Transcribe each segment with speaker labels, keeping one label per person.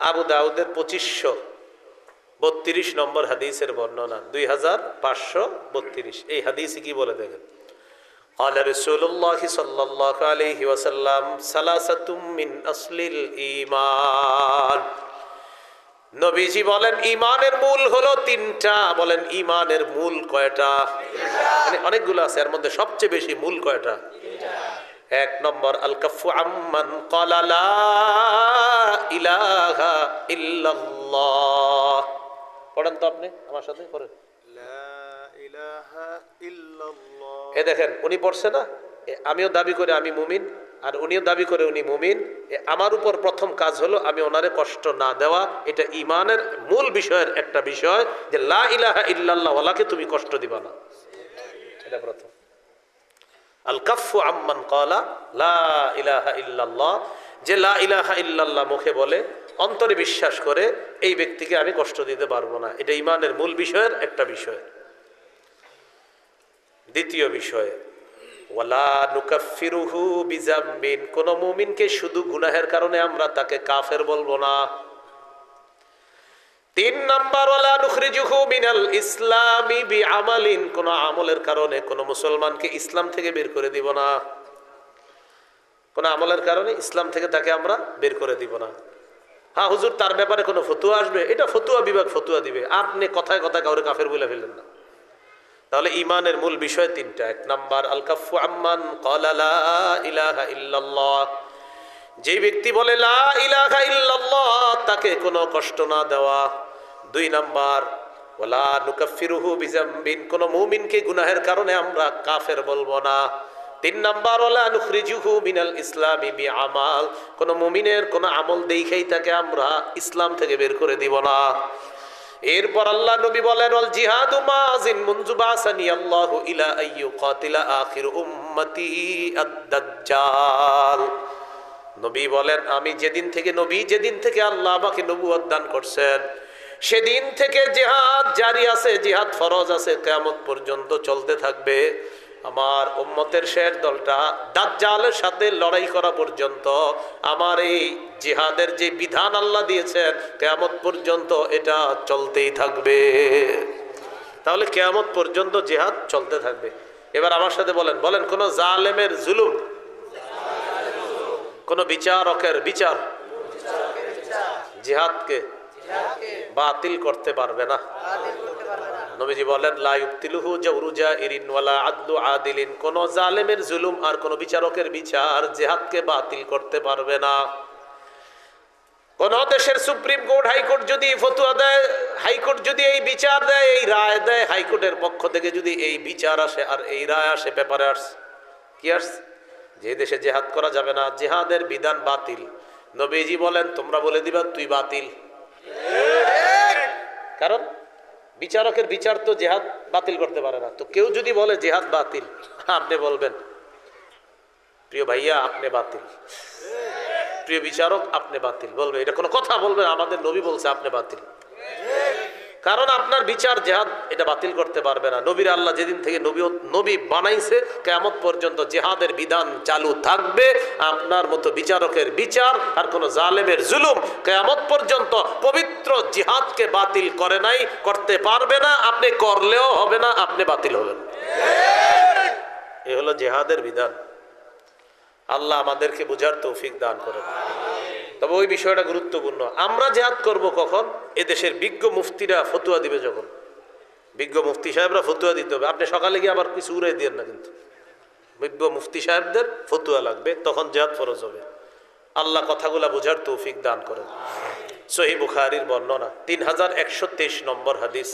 Speaker 1: আবু দাউদের 2532 নম্বর হাদিসের বর্ণনা, 2532। এই হাদিসে কি বলে দেখেন, قال رسول الله صلى الله عليه وسلم ثلاثة من أصل الإيمان। নবীজি বলেন ইমানের মূল হলো তিনটা। বলেন ইমানের মূল কয়টা? মানে অনেকগুলো আছে, এর মধ্যে সবচেয়ে বেশি মূল কয়টা? এক নম্বর আল কাফু আম্মান ক্বালা লা ইলাহা ইল্লাল্লাহ। পড়েন তো আপনি আমার সাথে, পড়েন
Speaker 2: লা ইলাহা ইল্লাল্লাহ।
Speaker 1: এ দেখেন উনি পড়ছে না, আমিও দাবি করে আমি মুমিন, আর উনিও দাবি করে উনি মুমিন। আমার উপর প্রথম কাজ হলো আমি ওনারে কষ্ট না দেওয়া। এটা ইমানের মূল বিষয়ের একটা বিষয়, যে লা ইলাহা ইল্লাল্লাহ ওয়ালাকে তুমি কষ্ট দিবা না, এটা প্রথম। আল কাফু আম্মান ক্বালা লা ইলাহা ইল্লাল্লাহ, যে লা ইলাহা ইল্লাল্লাহ মুখে বলে অন্তরে বিশ্বাস করে এই ব্যক্তিকে আমি কষ্ট দিতে পারবো না। এটা ইমানের মূল বিষয়ের একটা বিষয়। দ্বিতীয় বিষয় ওয়ালা নুকাফিরুহু বিজাম্বিন, কোন মুমিনকে শুধু গুনাহের কারণে আমরা তাকে কাফের বলবো না। তিন নাম্বার ওয়ালা নুখরিজুহু মিনাল ইসলামি বিআমালিন, কোন আমলের কারণে কোন মুসলমানকে ইসলাম থেকে বের করে দিব না। কোন আমলের কারণে ইসলাম থেকে তাকে আমরা বের করে দিব না। হ্যাঁ হুজুর তার ব্যাপারে কোনো ফতুয়া আসবে, এটা ফতুয়া বিভাগ ফতুয়া দিবে, আপনি কথায় কথায় কাউরে কাফের বলে ফেললেন না। তাহলে ইমানের মূল বিষয় তিনটা। এক নাম্বার আল কাফু আম্মান ক্বালা লা ইলাহা ইল্লাল্লাহ, যে ব্যক্তি বলে লা ইলাহা ইল্লাল্লাহ তাকে কোনো কষ্ট না দেওয়া। দুই নাম্বার ওয়ালা নুকাফিরুহু বিজাম্বিন, কোন মুমিনকে গুনাহের কারণে আমরা কাফের বলবো না। তিন নাম্বার ওয়ালা নুখরিজুহু মিনাল ইসলামি বিআমাল, কোন মুমিনের কোন আমল দেখাই তাকে আমরা ইসলাম থেকে বের করে দিব না। এরপর আল্লাহ নবী বলেন ওয়াল জিহাদু মাযিন মুনযু বাসানি আল্লাহু ইলা আইয়ু কাতিলা আখির উম্মতি আদ-দাজ্জাল। নবী বলেন আমি যেদিন থেকে আল্লাহ আমাকে নবুয়ত দান করছেন সেদিন থেকে জিহাদ জারি আছে, জিহাদ ফরজ আছে, কিয়ামত পর্যন্ত চলতে থাকবে। আমার উম্মতের শেষ দলটা দাজ্জালের সাথে লড়াই করা পর্যন্ত আমার এই জিহাদের যে বিধান আল্লাহ দিয়েছেন কিয়ামত পর্যন্ত এটা চলতেই থাকবে। তাহলে কিয়ামত পর্যন্ত জিহাদ চলতে থাকবে। এবার আমার সাথে বলেন কোন জালেমের জুলুম, কোন বিচারকের বিচার জিহাদকে বাতিল করতে পারবে না। নবীজি বলেন লা ইউবতিলুহু জাওরু জাইরিন ওয়ালা আদলু আদিলিন, কোন জালেমের জুলুম আর কোন বিচারকের বিচার জিহাদকে বাতিল করতে পারবে না। কোন দেশের সুপ্রিম কোর্ট হাইকোর্ট যদি ফতোয়া দেয়, হাইকোর্ট যদি এই বিচার দেয়, এই রায় দেয়, হাইকোর্টের পক্ষ থেকে যদি এই বিচার আসে আর এই রায় আসে, পেপারে আসে কি আসে, যে দেশে জিহাদ করা যাবে না, জিহাদের বিধান বাতিল, নবীজি বলেন তোমরা বলে দিবা তুই বাতিল। কারণ বিচারকের বিচার তো জিহাদ বাতিল করতে পারে না। তো কেউ যদি বলে জিহাদ বাতিল, আপনি বলবেন প্রিয় ভাইয়া আপনি বাতিল, প্রিয় বিচারক আপনি বাতিল, বলবে এটা কোনো কথা? বলবে আমাদের নবী বলছে আপনি বাতিল। কারণ আপনার বিচার জিহাদ এটা বাতিল করতে পারবে না। নবীর আল্লাহ যেদিন থেকে নবী বানাইছে কিয়ামত পর্যন্ত জিহাদের বিধান চালু থাকবে। আপনার মতো বিচারকের বিচার আর কোন জালেমের জুলুম কিয়ামত পর্যন্ত পবিত্র জিহাদকে বাতিল করে নাই, করতে পারবে না। আপনি করলেও হবে না, আপনি বাতিল হবেন। এ হলো জিহাদের বিধান। আল্লাহ আমাদেরকে বুঝার তৌফিক দান করেন। তবে ওই বিষয়টা গুরুত্বপূর্ণ। আমরা জিহাদ করব কখন? এদেশের বিজ্ঞ মুফতিরা ফতুয়া দিবে যখন। বিজ্ঞ মুফতি সাহেবরা ফতুয়া দিতে হবে। আপনি সকালে গিয়ে আবার কিছু উড়াই দিয়েন না, কিন্তু বিজ্ঞ মুফতি সাহেবদের ফতুয়া লাগবে, তখন জিহাদ ফরজ হবে। আল্লাহ কথাগুলা বুঝার তৌফিক দান করেন। সহিহ বুখারীর বর্ণনা 3123 নম্বর হাদিস।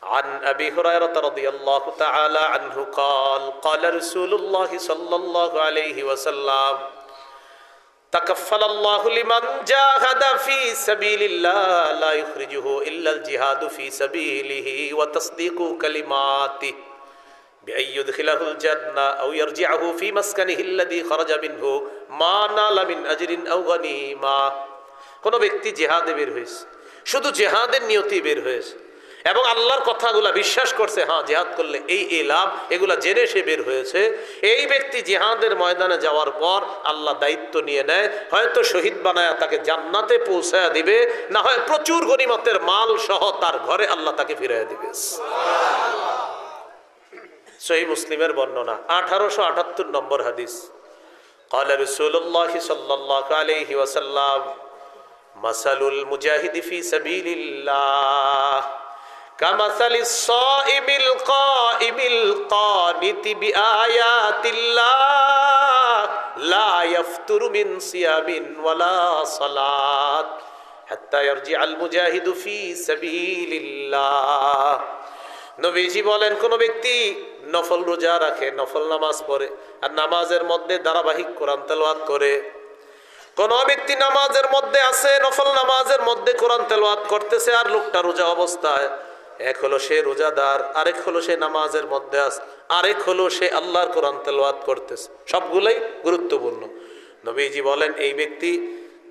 Speaker 1: عن أبي هريرة رضي الله تعالى عنه قال قال رسول الله صلى الله عليه وسلم تكفل الله لمن جاهد في سبيل الله لا يخرجه إلا الجهاد في سبيله وتصديق كلماته بأن يدخله الجنة أو يرجعه في مسكنه الذي خرج منه ما نال من أجر أو غنيمة। কোন ব্যক্তি জিহাদে বের হয়েছে, শুধু জিহাদের নিয়তে বের হয়েছে, এবং আল্লাহর কথাগুলা বিশ্বাস করছে, হ্যাঁ জিহাদ করলে এই লাভ, এগুলা জেনে সে বের হয়েছে, এই ব্যক্তি জিহাদের ময়দানে যাওয়ার পর আল্লাহ দায়িত্ব নিয়ে নেয়, হয়তো শহীদ বানায় তাকে জান্নাতে পৌঁছায়া দিবে, না হয় প্রচুর গনিমতের মাল সহ তার ঘরে আল্লাহ তাকে ফিরিয়ে দিবে। সহিহ মুসলিমের বর্ণনা 1878 নম্বর হাদিস। قال رسول الله صلى الله عليه وسلم مثل المجاهد في سبيل الله كمثل الصائم القائم القانت بآيات الله لا يفتر من صيام ولا صلاة حتى يرجع المجاهد في سبيل الله। নবীজি বলেন, কোন ব্যক্তি নফল রোজা রাখে, নফল নামাজ পড়ে, আর নামাজের মধ্যে ধারাবাহিক কোরআন তেলাওয়াত করে। কোন ব্যক্তি নামাজের মধ্যে আছে, নফল নামাজের মধ্যে কোরআন তেলাওয়াত করতেছে, আর লোকটা রোজা অবস্থায়, এক হলো সে রোজাদার, আরেক হলো সে নামাজের মধ্যে আছে, আরেক হলো সে আল্লাহর কোরআন তেলাওয়াত করতেছে। সবগুলোই গুরুত্বপূর্ণ। নবীজি বলেন, এই ব্যক্তি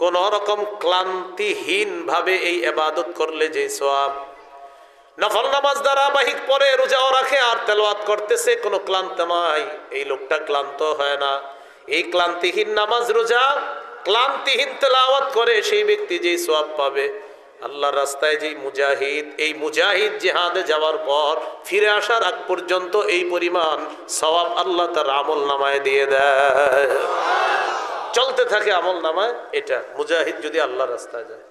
Speaker 1: কোন রকম ক্লান্তিহীন ভাবে এই ইবাদত করলে যে সওয়াব, নফল নামাজ ধারাবাহিক পরে রোজাও রাখে আর তেলাওয়াত করতেছে, কোনো ক্লান্ত নাই, এই লোকটা ক্লান্ত হয় না। এই ক্লান্তিহীন নামাজ রোজা, ক্লান্তিহীন তেলাওয়াত করে সেই ব্যক্তি যেই সওয়াব পাবে, আল্লাহর রাস্তায় যেই মুজাহিদ, এই মুজাহিদ জিহাদে যাওয়ার পর ফিরে আসার আগ পর্যন্ত এই পরিমাণ সওয়াব আল্লাহ তার আমল নামায় দিয়ে দেয়। চলতে থাকে আমল নামায়। এটা মুজাহিদ যদি আল্লাহর রাস্তায় যায়।